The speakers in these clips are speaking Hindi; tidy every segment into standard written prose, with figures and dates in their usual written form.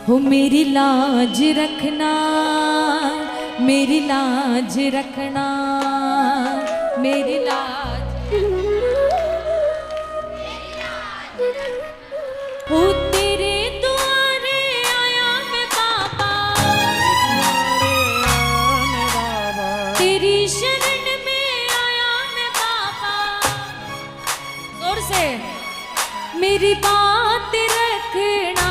हो मेरी लाज रखना, मेरी लाज रखना, मेरी लाज। हो तेरे द्वारे आया मैं बाबा, तेरी शरण में आया मैं बाबा। जोर से मेरी बात रखना।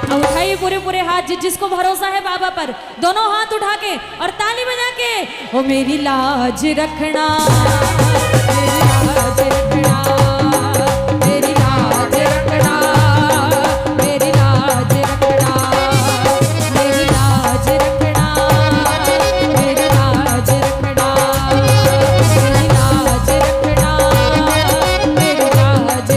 अब उठाइए पूरे पूरे हाथ, जिसको भरोसा है बाबा पर, दोनों हाथ उठा के और ताली बजा के, ओ मेरी लाज रखना, मेरी लाज रखना, मेरी लाज रखना, मेरी लाज रखना, मेरी लाज रखना, मेरी लाज रखना, मेरी लाज रखना, मेरी लाज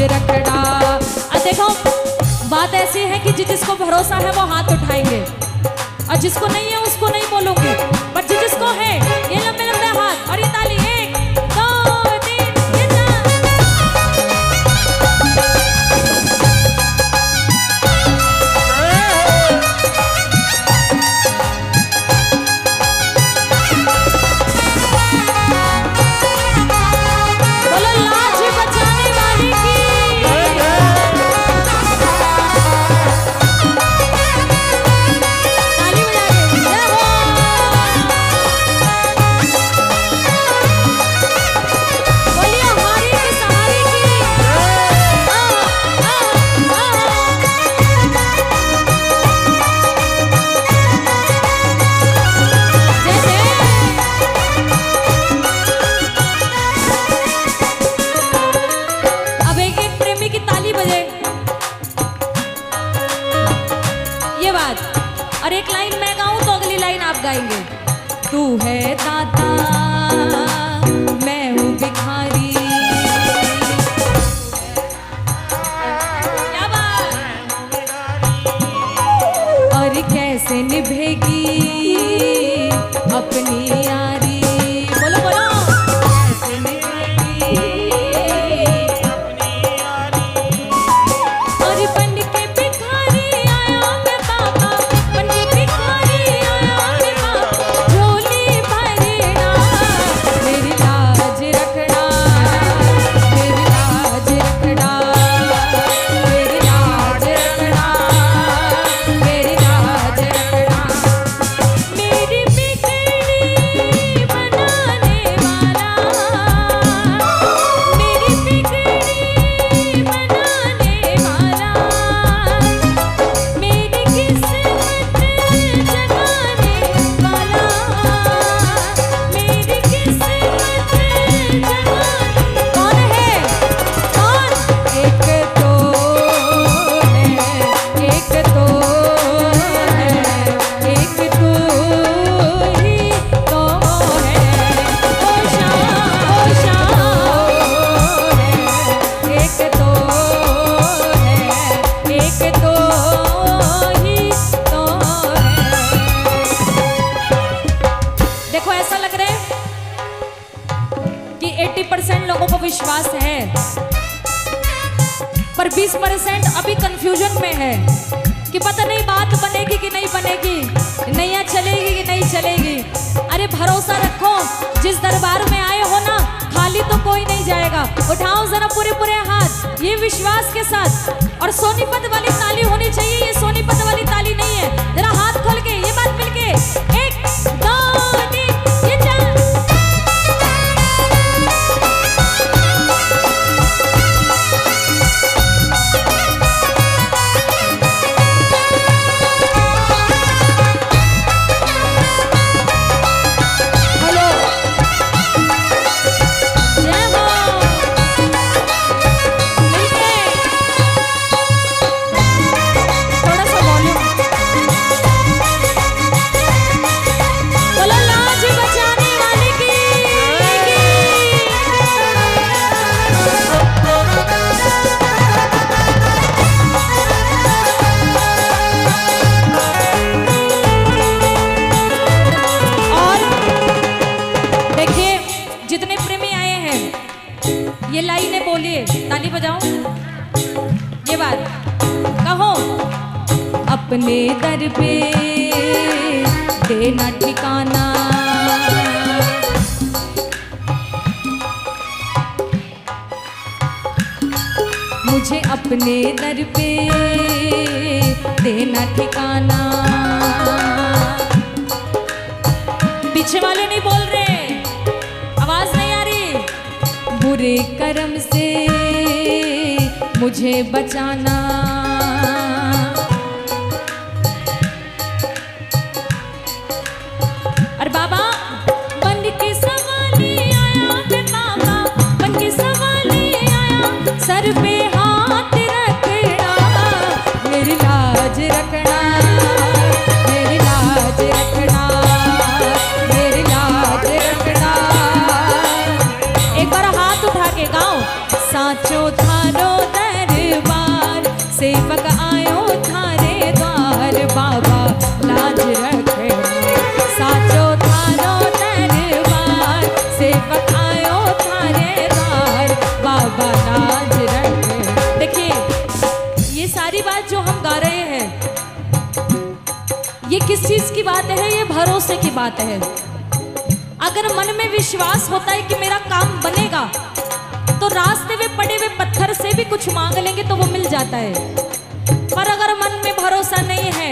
रखना। बात ऐसी है कि जिसको भरोसा है वो हाथ उठाएंगे, और जिसको नहीं है उसको नहीं बोलूंगी, पर जिसको है ये लंबे लंबे हाथ और ये ताली। 1 2 3 ये बोलो लाज बचाने वाले की। और एक लाइन मैं गाऊं तो अगली लाइन आप गाएंगे। तू है दाता मैं हूँ भिखारी, क्या बात। और कैसे निभेगी अपनी यारी, बोलो बोलो। कैसे निभेगी अपनी यारी, और बन के भिखारी आया मैं बाबा, बन के भिखारी आया मैं बाबा। झोली भरना, मेरी लाज रखना, मेरी लाज रखना, मेरी लाज रखना, मेरी लाज रखना। मेरी बिगड़ी बनाने वाला, मेरी बिगड़ी बनाने वाला, मेरी किस्मत जगाने वाला, मेरी किस्मत जगाने। कौन है कौन? एक तो है, एक तो है, एक तू ही तो है। ओ शाम है, एक तो है, एक तो ही तो है। देखो ऐसा लग रहा है कि 80% लोगों को विश्वास है, पर 20% अभी कंफ्यूजन में है कि पता नहीं बात बनेगी कि नहीं बनेगी, नैया चलेगी कि नहीं चलेगी। अरे भरोसा रखो, जिस दरबार में आए हो ना, खाली तो कोई नहीं जाएगा। उठाओ जरा पूरे पूरे हाथ, ये विश्वास के साथ। और सोनीपत वाली ताली होनी चाहिए, ये सोनीपत वाली ताली नहीं है। जरा हाथ खोल के ये बात मिलके 1 2 3 ये चल। हेलो जय हो, मिलके थोड़ा सा वॉल्यूम। लाइनें बोलिए, ताली बजाओ। ये बात कहो, अपने दर पे देना ठिकाना, मुझे अपने दर पे देना ठिकाना। पीछे वाले नहीं बोल रहे, आवाज नहीं आ रही। बुरे कर्म से मुझे बचाना, और बाबा बन के सवाली आया, मैं बाबा बन के सवाली आया, सर पे हाथ रखना, मेरी लाज रखना, मेरी लाज रखना, मेरी लाज रखना। एक बार हाथ उठा के गाओ, साचो थारो दरबार, सेवक आयो थारे द्वार, बाबा लाज रखना, साचो थारो दरबार, सेवक आयो थारे द्वार, बाबा लाज रखना। देखिए ये सारी बात जो हम गा रहे हैं, ये किस चीज की बात है? ये भरोसे की बात है। अगर मन में विश्वास होता है कि मेरा काम बनेगा, तो रास्ते में पड़े हुए पत्थर से भी कुछ मांग लेंगे तो वो मिल जाता है। पर अगर मन में भरोसा नहीं है,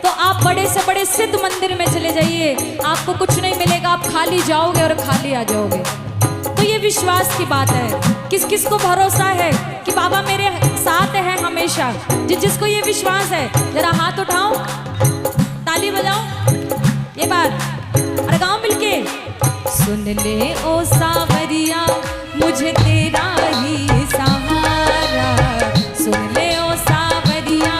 तो आप बड़े से बड़े सिद्ध मंदिर में चले जाइए, आपको कुछ नहीं मिलेगा, आप खाली जाओगे और खाली आ जाओगे। तो ये विश्वास की बात है। किस किस को भरोसा है कि बाबा मेरे साथ है हमेशा? जिसको ये विश्वास है जरा हाथ उठाओ, ताली बजाओ। ये बात अरे गाँव मिलके सुन ले ओ सावरिया, मुझे तेरा ही सहारा, सुन ले ओ सावरिया,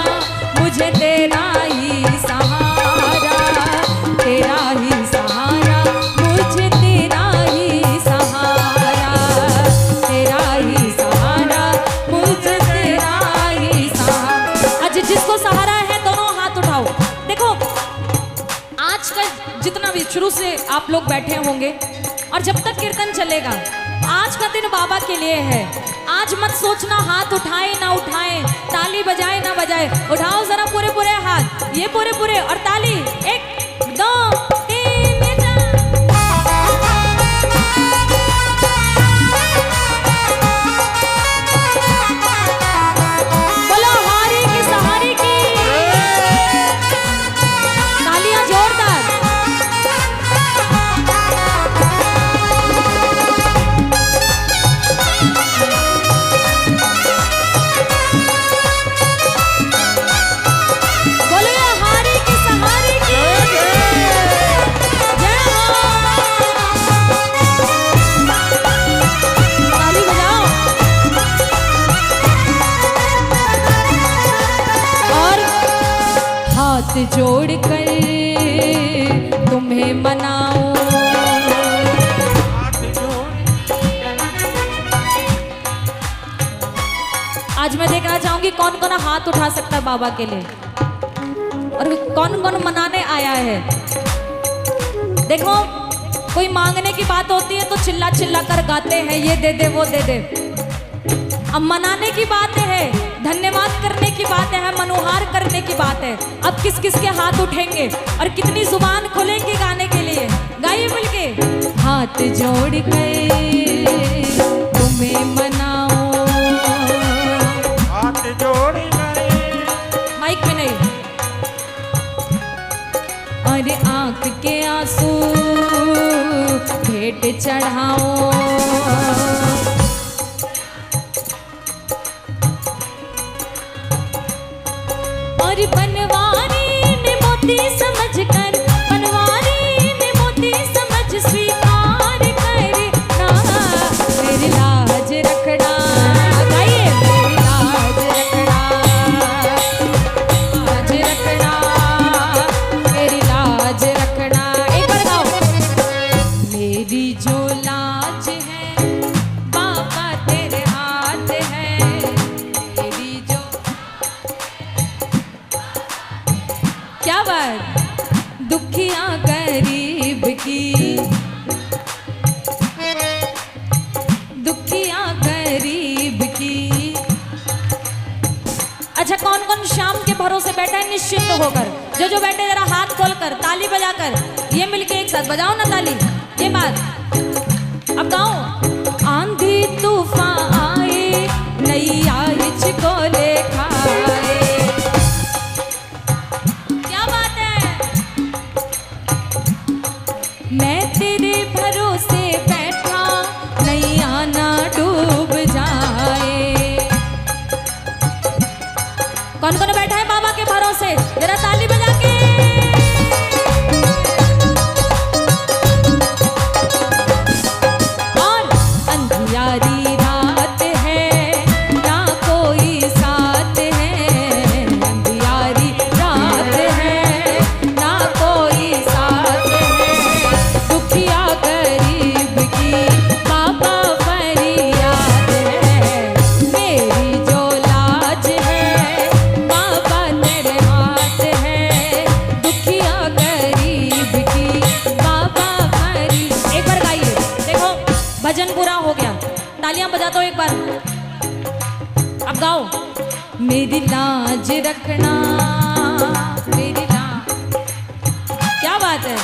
मुझे तेरा ही सहारा, तेरा ही सहारा, मुझे तेरा ही सहारा, तेरा ही सहारा, मुझे तेरा ही सहारा। आज जिसको सहारा है दोनों हाथ उठाओ। देखो आज का जितना भी शुरू से आप लोग बैठे होंगे और जब तक कीर्तन चलेगा, आज का दिन बाबा के लिए है। आज मत सोचना हाथ उठाए ना उठाए, ताली बजाए ना बजाए, उठाओ जरा पूरे पूरे हाथ, ये पूरे पूरे, और ताली 1 2 3 बोलो हारी की सहारी की तालियां जोरदार। जोड़ कर तुम्हें मनाओ, आज मैं देखना चाहूंगी कौन कौन हाथ उठा सकता है बाबा के लिए और कौन कौन मनाने आया है। देखो कोई मांगने की बात होती है तो चिल्ला चिल्ला कर गाते हैं, ये दे दे वो दे दे। अब मनाने की बात है, धन्यवाद करने की बात है, मनुहार करने की बात है। अब किस किस के हाथ उठेंगे और कितनी जुबान खोलेंगे गाने के लिए? गाइए मिलके, हाथ जोड़ कर तुम्हें मनाओ, हाथ जोड़ कर, माइक में नहीं, और आंख के आंसू भेंट चढ़ाओ, और बनवारी में मोती समझकर, बनवारी में मोती समझ स्वीकार करना, मेरी लाज रखना। गाइए, मेरी लाज रखना, लाज रखना, मेरी लाज रखना। एक बार गाओ, मेरी जो लाज है बाबा तेरे हाथ है, मेरी जो, क्या बात, दुखिया गरीब की, दुखिया गरीब निश्चिंत होकर। जो बैठे जरा हाथ खोलकर ताली बजाकर ये मिलके एक साथ बजाओ ना ताली। ये बात अब गाओ। आंधी तूफान आए नैया हिचको ले खाए। क्या बात है। मैं तेरे भरोसे बैठा नैया ना डूब जाए। कौन कौन बैठा है बाबा के भरोसे, जरा ताली बजा के। और अंधियारी रात है ना कोई साथ है। अंधियारी रात है ना कोई साथ है। दुखिया गरीब की बाबा फरियाद है। मेरी जो लाज है बाबा तेरे हाथ है। दुखिया गरीब की बाबा फरी। एक बार गाइए, देखो भजन पूरा हो गया, तालियां बजा दो एक बार। अब गाओ। मेरी लाज रखना, मेरी लाज। क्या बात है।